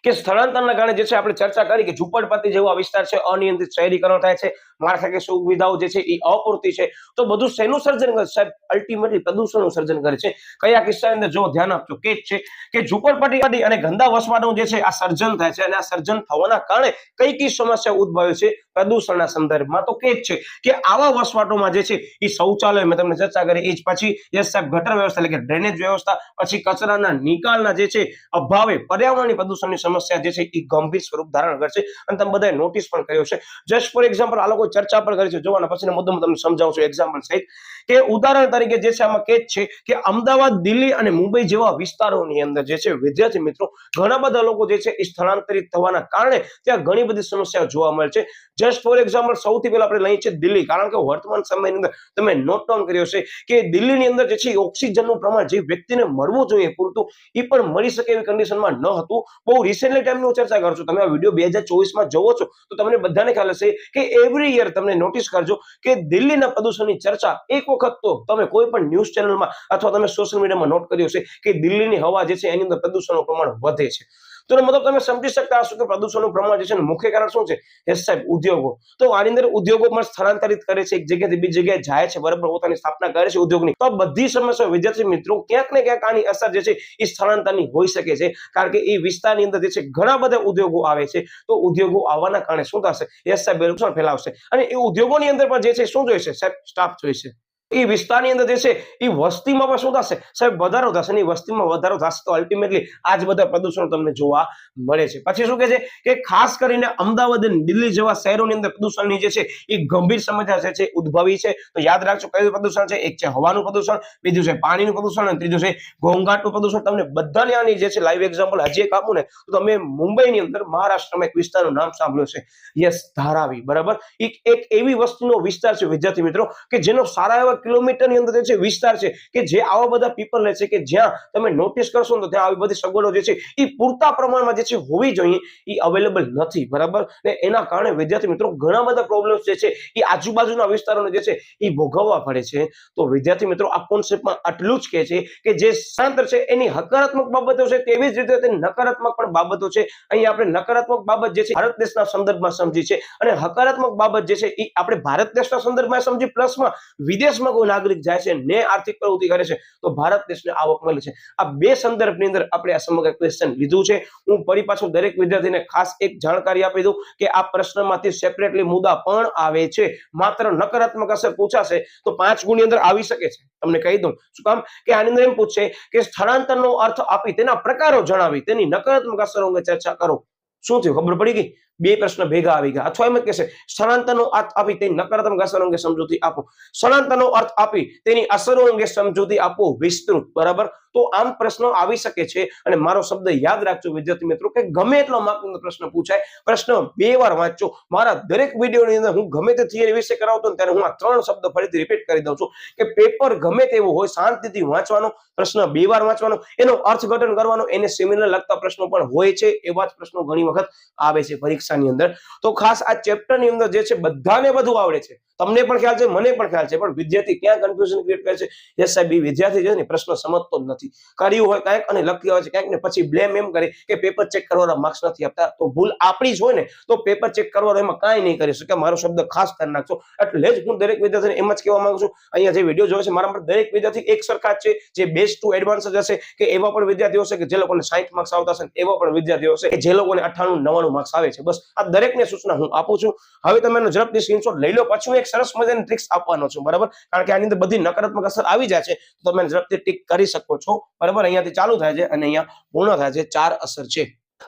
કે સ્થળાંતરના કારણે જે છે આપણે ચર્ચા કરી કે ઝૂંપડપટ્ટી જેવો વિસ્તાર છે, અનિયંત્રિત શહેરીકરણ થાય છે, માળખાકીય સુવિધાઓ જે છે એ અપૂરતી છે. તો બધું શેનું સર્જન કરે સાહેબ? અલ્ટિમેટલી પ્રદૂષણનું સર્જન કરે છે. કયા કિસ્સાની અંદર જો ધ્યાન આપજો કે છે કે ઝૂંપડપટ્ટી અને ગંદા વસવાટનું જે છે આ સર્જન થાય છે, અને આ સર્જન થવાના કારણે કઈ સમસ્યા ઉદ્ભવે છે પ્રદૂષણના સંદર્ભમાં? તો કે છે કે આવા વસવાટોમાં જે છે એ શૌચાલય મેં તમને ચર્ચા કરી, એ જ પછી યસ સાહેબ ગટર વ્યવસ્થા એટલે કે ડ્રેનેજ વ્યવસ્થા, પછી કચરાના નિકાલના જે છે અભાવે પર્યાવરણીય પ્રદૂષણની સમસ્યા જે છે એ ગંભીર સ્વરૂપ ધારણ કરશે. અને તમે બધાએ નોટિસ પણ કર્યો છે. જસ્ટ ફોર એક્ઝામ્પલ આ લોકો ચર્ચા પણ કરી છે, જોવાના પછીનો મુદ્દો હું તમને સમજાવું છું એક્ઝામ્પલ સહિત. કે ઉદાહરણ તરીકે જે છે આમાં કે છે કે અમદાવાદ, દિલ્હી અને મુંબઈ જેવા વિસ્તારોની અંદર જે છે વિદ્યાર્થી મિત્રો ઘણા બધા લોકો જે છે એ સ્થળાંતરિત થવાના કારણે ત્યાં ઘણી બધી સમસ્યાઓ જોવા મળે છે. જસ્ટ ફોર એક્ઝામ્પલ સૌથી પહેલા આપણે લઈએ છીએ દિલ્હી, કારણ કે વર્તમાન સમયની અંદર તમે નોટ ડાઉન કર્યો છે કે દિલ્હીની અંદર જે છે ઓક્સિજનનું પ્રમાણ જે વ્યક્તિને મળવું જોઈએ પૂરતું એ પણ મળી શકે એવી કન્ડિશનમાં ન હતું. બહુ રિસેન્ટલી ટાઈમની ચર્ચા કરું છું, તમે આ વિડીયો 2024માં જોવો છો તો તમને બધાને ખ્યાલ હશે કે એવરી યર તમને નોટિસ કરજો કે દિલ્હીના પ્રદૂષણની ચર્ચા એક વખત તો તમે કોઈ પણ ન્યૂઝ ચેનલમાં અથવા તમે સોશિયલ મીડિયામાં નોટ કર્યો છે કે દિલ્હીની હવા જે છે એની અંદર પ્રદૂષણનું પ્રમાણ વધે છે. તો મતલબ તમે સમજી શકતા હશો કે પ્રદૂષણનું પ્રમાણ જે છે મુખ્ય કારણ શું છે? યસ સાહેબ, ઉદ્યોગો. તો આની અંદર ઉદ્યોગો પણ સ્થળાંતરિત કરે છે, એક જગ્યાથી બીજી જગ્યાએ જાય છે, બરાબર, પોતાની સ્થાપના કરે છે ઉદ્યોગની. તો બધી સમસ્યા વિદ્યાર્થી મિત્રો ક્યાંક ને ક્યાંક આની અસર જે છે એ સ્થળાંતરની હોઈ શકે છે, કારણ કે એ વિસ્તારની અંદર જે છે ઘણા બધા ઉદ્યોગો આવે છે. તો ઉદ્યોગો આવવાના કારણે શું થશે? યસ સાહેબ, પ્રદૂષણ ફેલાવશે. અને એ ઉદ્યોગોની અંદર પણ જે છે શું જોઈશે સાહેબ? સ્ટાફ જોઈશે. એ વિસ્તારની અંદર જે છે એ વસ્તીમાં પણ શું થશે સાહેબ? વધારો થશે. અને વસ્તીમાં વધારો થશે તો અલ્ટિમેટલી આ જ બધા પ્રદૂષણ તમને જોવા મળે છે. પછી શું કહે છે કે ખાસ કરીને અમદાવાદ અને દિલ્હી જેવા શહેરોની અંદર પ્રદૂષણની જે છે એ ગંભીર સમસ્યા છે ઉદ્ભવી છે. તો યાદ રાખજો કયું પ્રદૂષણ છે? એક છે હવાનું પ્રદૂષણ, બીજું છે પાણીનું પ્રદૂષણ, અને ત્રીજું છે ઘોંઘાટનું પ્રદૂષણ. તમને બધાને આની જે છે લાઈવ એક્ઝામ્પલ હજી એક આપું ને તો તમે મુંબઈની અંદર મહારાષ્ટ્રમાં એક વિસ્તારનું નામ સાંભળ્યું છે, યસ, ધારાવી, બરાબર. એક એવી વસ્તુનો વિસ્તાર છે વિદ્યાર્થી મિત્રો કે જેનો સારા એવા કિલોમીટરની અંદર જે છે વિસ્તાર છે કે જે આવા બધા પીપલ રહે છે કે જ્યાં તમે નોટિસ કરશો તો ત્યાં આવી બધી સગવડો જે છે એ પૂરતા પ્રમાણમાં જે છે હોવી જોઈએ એ અવેલેબલ નથી, બરાબર. ને એના કારણે વિદ્યાર્થી મિત્રો ઘણા બધા પ્રોબ્લેમ્સ જે છે એ આજુબાજુના વિસ્તારોને જે છે એ ભોગવવા પડે છે. તો વિદ્યાર્થી મિત્રો આ કોન્સેપ્ટમાં આટલું જ કહે છે કે જે સ્થળાંતર છે એની હકારાત્મક બાબતો છે તેવી જ રીતે તેની નકારાત્મક પણ બાબતો છે. અહીં આપણે નકારાત્મક બાબત જે છે ભારત દેશના સંદર્ભમાં સમજી છે, અને હકારાત્મક બાબત જે છે એ આપણે ભારત દેશના સંદર્ભમાં સમજી, પ્લસમાં વિદેશમાં કોઈ નાગરિક જાય છે ને આર્થિક પ્રવૃત્તિ કરે છે તો ભારત દેશને આવક મળે છે. આ બે સંદર્ભની અંદર આપણે આ સમગ્ર ક્વેશ્ચન લીધું છે. હું ફરી પાછું દરેક વિદ્યાર્થીને ખાસ એક જાણકારી આપી દઉં કે આ પ્રશ્નમાંથી સેપરેટલી મુદ્દા પણ આવે છે. માત્ર નકારાત્મક અસર પૂછાશે તો 5 ગુણની અંદર આવી શકે છે. તમને કહી દઉં શું કામ કે આની અંદર એમ પૂછશે કે સ્થળાંતરનો અર્થ આપી તેના પ્રકારો જણાવી તેની નકારાત્મક અસરો અંગે ચર્ચા કરો. શું થયું? ખબર પડી ગઈ? બે પ્રશ્ન ભેગા આવી ગયા, અથવા એમ જ કહેશે સ્થળાંતરનો અર્થ આપી તેની નકારાત્મક અસર અંગે સમજૂતી આપો, સ્થળાંતરનો અર્થ આપી તેની અસરો અંગે સમજૂતી આપો વિસ્તૃત, બરાબર. તો આમ પ્રશ્નો આવી શકે છે. અને મારો શબ્દ યાદ રાખજો વિદ્યાર્થી મિત્રો કે ગમે એટલો માર્કનો પ્રશ્ન પૂછાય, પ્રશ્ન 2 વાર વાંચજો. મારા દરેક વિડીયોની અંદર હું ગમે તે થિયરી વિશે કરાવતો ને ત્યારે હું આ 3 શબ્દ ફરીથી રિપીટ કરી દઉં છું કે પેપર ગમે તેવું હોય શાંતિથી વાંચવાનો, પ્રશ્ન 2 વાર વાંચવાનો, એનો અર્થઘટન કરવાનો, એને સિમિલર લગતા પ્રશ્નો પણ હોય છે, એવા જ પ્રશ્નો ઘણી વખત આવે છે પરીક્ષાની અંદર. તો ખાસ આ ચેપ્ટરની અંદર જે છે બધાને બધું આવડે છે, તમને પણ ખ્યાલ છે, મને પણ ખ્યાલ છે, પણ વિદ્યાર્થી ક્યાં કન્ફ્યુઝન ક્રિએટ કરે છે, યસ સાહેબ એ વિદ્યાર્થી છે ને પ્રશ્ન સમજતો જ નથી, કર્યું હોય કાંઈક અને લખ્યું હોય છે કાંઈક ને પછી બ્લેમ એમ કરે કે પેપર ચેક કરવાના માર્ક્સ નથી આપતા. તો ભૂલ આપણી જ હોય ને, તો પેપર ચેક કરવાનો એમાં કાંઈ નહીં કરી શકે. મારો શબ્દ ખાસ ધ્યાન રાખજો. એટલે જ હું દરેક વિદ્યાર્થીને એમ જ કહેવા માંગુ છું, અહીંયા જે વિડીયો જોવે છે મારા માટે દરેક વિદ્યાર્થી એક સરખા જ છે, જે બેસ્ટ ટુ એડવાન્સ જ હશે કે એવા પણ વિદ્યાર્થીઓ છે કે જે લોકોને 60 માર્ક્સ આવતા હશે, એવા પણ વિદ્યાર્થીઓ છે કે જે લોકોને 98 99 માર્ક્સ આવે છે. બસ આ દરેકને સૂચના હું આપું છું. હવે તમે એનો ઝડપથી સ્ક્રીનશોટ લઈ લો, પછી હું એક સરસ મજાની ટ્રિક્સ આપવાનો છું, બરાબર. કારણ કે આની અંદર બધી નકારાત્મક અસર આવી જાય છે, તો તમે ઝડપથી ટિક કરી શકો છો, બરાબર. અહીંયાથી ચાલુ થાય છે અને અહીંયા પૂર્ણ થાય છે, 4 અસર છે.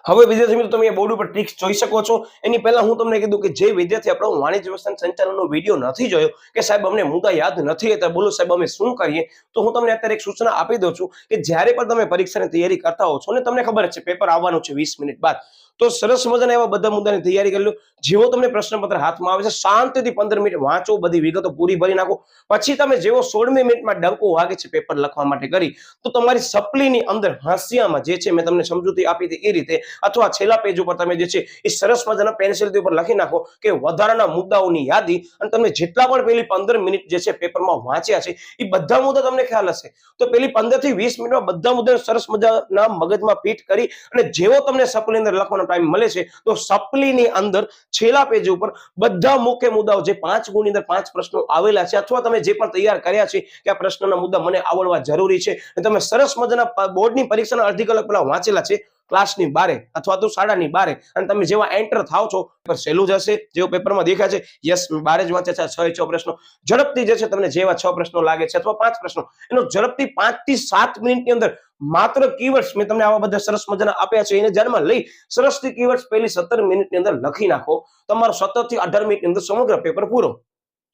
હવે વિદ્યાર્થી મિત્રો તમે બોર્ડ ઉપર ટ્રિક્સ જોઈ શકો છો. એની પહેલા હું તમને કીધું કે જે વિદ્યાર્થી આપણો વાણિજ્ય વ્યવસ્થાપન સંચાલનનો વિડીયો નથી જોયો કે સાહેબ અમને મુદ્દા યાદ નથી રહેતા, બોલો સાહેબ અમે શું કરીએ, તો હું તમને અત્યારે એક સૂચના આપી દઉં છું કે જ્યારે પણ તમે પરીક્ષાની તૈયારી કરતા હો છો ને તમને ખબર છે પેપર આવવાનું છે 20 મિનિટ બાદ, તો સરસ મજાના એવા બધા મુદ્દાની તૈયારી કરી લો. જેવો તમને પ્રશ્નપત્ર હાથમાં આવે છે શાંતિથી 15 મિનિટ વાંચો, બધી વિગતો પૂરી ભરી નાખો. પછી તમે જેવો 16મી મિનિટમાં ડંકો વાગે છે પેપર લખવા માટે કરી, તો તમારી સપ્લીની અંદર હાંસિયામાં જે છે મેં તમને સમજૂતી આપી હતી એ રીતે, અથવા છેલ્લા પેજ ઉપર તમે જે છે એ સરસ મજાના પેન્સિલથી ઉપર લખી નાખો કે વધારાના મુદ્દાઓની યાદી, અને તમને જેટલા પણ પેલી 15 મિનિટ જે છે પેપરમાં વાંચ્યા છે એ બધા મુદ્દા તમને ખ્યાલ હશે, તો પેલી 15 થી 20 મિનિટમાં બધા મુદ્દા સરસ મજાના મગજમાં ફિટ કરી અને જેવો તમને સપ્લી અંદર લખવાનો ટાઈમ મળે છે, તો સપ્લીની અંદર છેલ્લા પેજ ઉપર બધા મુખ્ય મુદ્દાઓ જે 5 ગુણની અંદર 5 પ્રશ્નો આવેલા છે, અથવા તમે જે પણ તૈયાર કર્યા છે કે આ પ્રશ્નના મુદ્દા મને આવડવા જરૂરી છે, અને તમે સરસ મજાના બોર્ડની પરીક્ષાના અડધી કલાક પહેલા વાંચેલા છે ક્લાસની બારે અથવા તો શાળાની બારે, અને તમે જેવા એન્ટર થાવ છો પેપર સહેલું જશે, જેવો પેપરમાં દેખાય છે યસ બારે જ વાંચ્યા છે 6 પ્રશ્નો, ઝડપથી જે છે તમને જેવા 6 પ્રશ્નો લાગે છે અથવા 5 પ્રશ્નો, એનો ઝડપથી 5 થી 7 મિનિટની અંદર માત્ર કીવર્ડ્સ મેં તમને આવા બધા સરસ મજાના આપ્યા છે એને ધ્યાનમાં લઈ સરસથી કીવર્ડ્સ પહેલી 17 મિનિટની અંદર લખી નાખો. તમારો 17 થી 18 મિનિટની અંદર સમગ્ર પેપર પૂરો.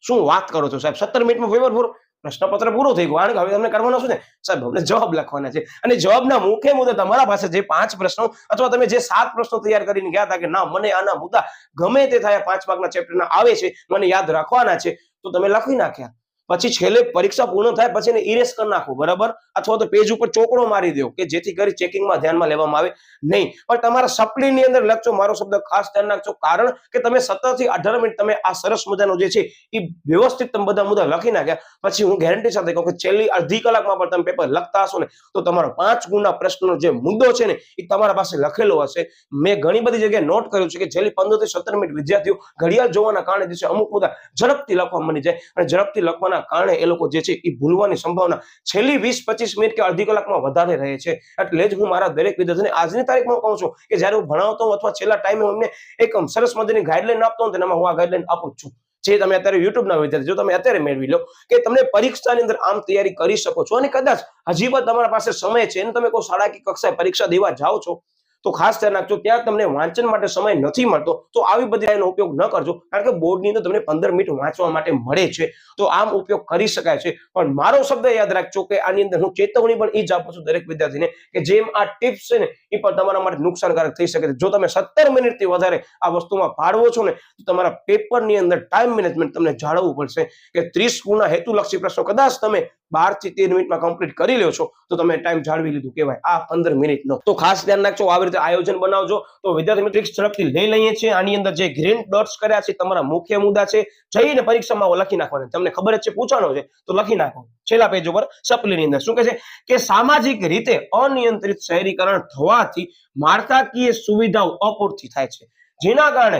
શું વાત કરો છો સાહેબ, 17 મિનિટમાં પેપર પૂરો? પ્રશ્નપત્ર પૂરું થઈ ગયું, કારણ કે હવે તમને કરવાનો શું છે સાહેબ, અમને જવાબ લખવાના છે, અને જવાબના મુખ્ય મુદ્દા તમારા પાસે જે 5 પ્રશ્નો અથવા તમે જે 7 પ્રશ્નો તૈયાર કરીને ગયા હતા કે ના મને આના મુદ્દા ગમે તે થાય 5 માર્કના ચેપ્ટરના આવે છે, મને યાદ રાખવાના છે, તો તમે લખી નાખ્યા. પછી છેલ્લે પરીક્ષા પૂર્ણ થાય પછી એને ઇરેઝ કરી નાખો, બરાબર, અથવા તો પેજ ઉપર ચોકડો મારી દો કે જેથી કરી ચેકિંગમાં ધ્યાનમાં લેવામાં આવે નહીં. પણ તમારા સપ્લીની અંદર લખજો, મારો શબ્દ ખાસ ધ્યાન રાખજો, કારણ કે તમે 17 થી 18 મિનિટ તમે આ સરસ મજાનો જે છે એ વ્યવસ્થિત તમે બધા મુદ્દા લખી નાખ્યા, પછી હું ગેરંટી સાથે કહું કે છેલ્લી અડધી કલાકમાં પણ તમે પેપર લખતા હશો ને તો તમારો 5 ગુણના પ્રશ્નનો જે મુદ્દો છે ને એ તમારા પાસે લખેલો હશે. મેં ઘણી બધી જગ્યાએ નોટ કર્યું છે કે છેલ્લી 15 થી 17 મિનિટ વિદ્યાર્થીઓ ઘડિયાળ જોવાના કારણે જે છે અમુક મુદ્દા ઝડપથી લખવા માંડી જાય, અને ઝડપથી લખવાના કારણે એ લોકો જે છે એ ભૂલવાની સંભાવના છેલ્લી 20-25 મિનિટ કે અડધી કલાકમાં વધારે રહે છે. એટલે જ હું મારા દરેક વિદ્યાર્થીને આજની તારીખમાં કહું છું કે જ્યારે હું ભણાવતો હોઉં અથવા છેલ્લા ટાઈમે અમને એક સરસ મજાની ગાઈડલાઈન આપતો હોઉં તેનામાં હું આ ગાઈડલાઈન આપું છું, જે તમે અત્યારે યુટ્યુબના વિદ્યાર્થી જો તમે અત્યારે મેળવી લો કે તમને પરીક્ષાની અંદર આમ તૈયારી કરી શકો છો, અને કદાચ હજી પણ તમારા પાસે સમય છે અને તમે કોઈ શાળાકીય કક્ષાએ પરીક્ષા દેવા જાઓ છો તો ખાસ ધ્યાન રાખજો ત્યાં તમને વાંચન માટે સમય નથી મળતો, તો આવી બધી એનો ઉપયોગ ન કરજો, કારણ કે બોર્ડની અંદર તમને 15 મિનિટ વાંચવા માટે મળે છે, તો આમ ઉપયોગ કરી શકાય છે. પણ મારો શબ્દ યાદ રાખજો કે આની અંદર હું ચેતવણી પણ એ જ આપું છું દરેક વિદ્યાર્થીને કે જેમ આ ટિપ્સ છે ને એ પણ તમારા માટે નુકસાનકારક થઈ શકે છે. જો તમે 17 મિનિટથી વધારે આ વસ્તુમાં ફાળવો છો ને તો તમારા પેપરની અંદર ટાઈમ મેનેજમેન્ટ તમને જાળવવું પડશે કે 30 ગુણના હેતુલક્ષી પ્રશ્નો કદાચ તમે 12 થી 13 મિનિટમાં કમ્પ્લીટ કરી લ્યો છો તો તમે ટાઈમ જાળવી લીધું કહેવાય આ 15 મિનિટનો. તો ખાસ ધ્યાન રાખજો, આવી રીતે આયોજન બનાવજો. તો વિદ્યાર્થી મિત્રો ઝડપથી લઈ લઈએ છીએ. આની અંદર જે ગ્રીન ડોટ્સ કર્યા છે તમારા મુખ્ય મુદ્દા છે, જઈને પરીક્ષામાં લખી નાખવાના, તમને ખબર જ છે પૂછવાનો છે તો લખી નાખો. છેલ્લા પેજ ઉપર સપ્લીની અંદર શું કહે છે કે સામાજિક રીતે અનિયંત્રિત શહેરીકરણ થવાથી માળખાકીય સુવિધાઓ અપૂરતી થાય છે, જેના કારણે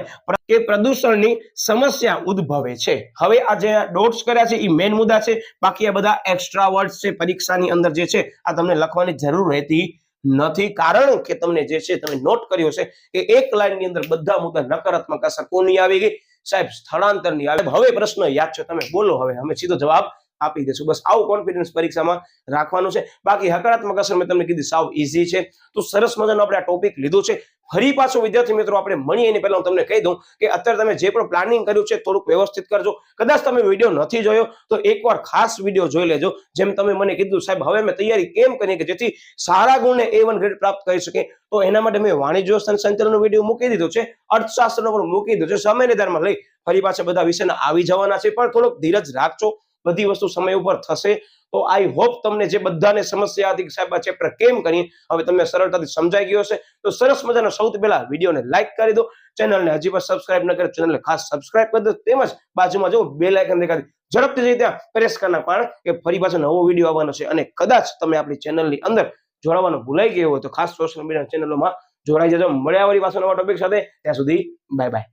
કે પ્રદૂષણની સમસ્યા ઉદ્ભવે છે. હવે આ જે ડોટ્સ કર્યા છે એ મેઇન મુદ્દા છે, બાકી આ બધા એક્સ્ટ્રા વર્ડ્સ છે પરીક્ષાની અંદર જે છે આ તમને લખવાની જરૂર રહેતી નથી, કારણ કે તમને જે છે તમે નોટ કર્યો છે કે એક લાઈનની અંદર બધા મુદ્દા નકારાત્મક અસર કોની આવી ગઈ સાહેબ, સ્થળાંતરની આવી. હવે પ્રશ્ન યાદ છે, તમે બોલો, હવે અમે સીધો જવાબ આપી દેશું. બસ આવું કોન્ફિડન્સ પરીક્ષામાં રાખવાનું છે. બાકી હકારાત્મક અસર મેં તમને કીધી સાવ ઈઝી છે. તો સરસ મજાનો આપણે આ ટોપિક લીધો છે. ફરી પાછો વિદ્યાર્થી મિત્રો આપણે મળીએ એની પહેલા હું તમને કહી દઉં કે અત્યારે તમે જે પણ પ્લાનિંગ કર્યું છે થોડુંક વ્યવસ્થિત કરજો. કદાચ તમે વિડીયો નથી જોયો તો એકવાર ખાસ વિડીયો જોઈ લેજો. જેમ તમે મને કીધું સાહેબ હવે મેં તૈયારી કેમ કરી કે જેથી સારા ગુણને A1 ગ્રેડ પ્રાપ્ત કરી શકે, તો એના માટે મેં વાણિજ્ય સંચાલનનો વિડીયો મૂકી દીધો છે, અર્થશાસ્ત્રનો પણ મૂકી દીધો છે. સમયને ધ્યાનમાં લઈ ફરી પાછા બધા વિષયના આવી જવાના છે, પણ થોડોક ધીરજ રાખજો, બધી વસ્તુ સમય ઉપર થશે. તો આઈ હોપ તમને જે બધાને સમસ્યા હતી કે સાહેબ આ ચેપ્ટર કેમ કરીએ હવે તમને સરળતાથી સમજાઈ ગયો હશે. તો સરસ મજાનો સૌથી પહેલા વિડીયોને લાઈક કરી દો, ચેનલને હજી પણ સબસ્ક્રાઇબ ન કરે ચેનલને ખાસ સબસ્ક્રાઇબ કરી દો, તેમજ બાજુમાં જો બેલ આઇકન દેખાય ઝડપથી જઈ ત્યાં પ્રેસ કરના કારણ કે ફરી પાછો નવો વિડીયો આવવાનો છે. અને કદાચ તમે આપણી ચેનલની અંદર જોડાવાનું ભૂલાઈ ગયું હોય તો ખાસ સોશિયલ મીડિયા ચેનલોમાં જોડાઈ જજો. મળ્યા વળી પાછો નવા ટોપિક સાથે, ત્યાં સુધી બાય બાય.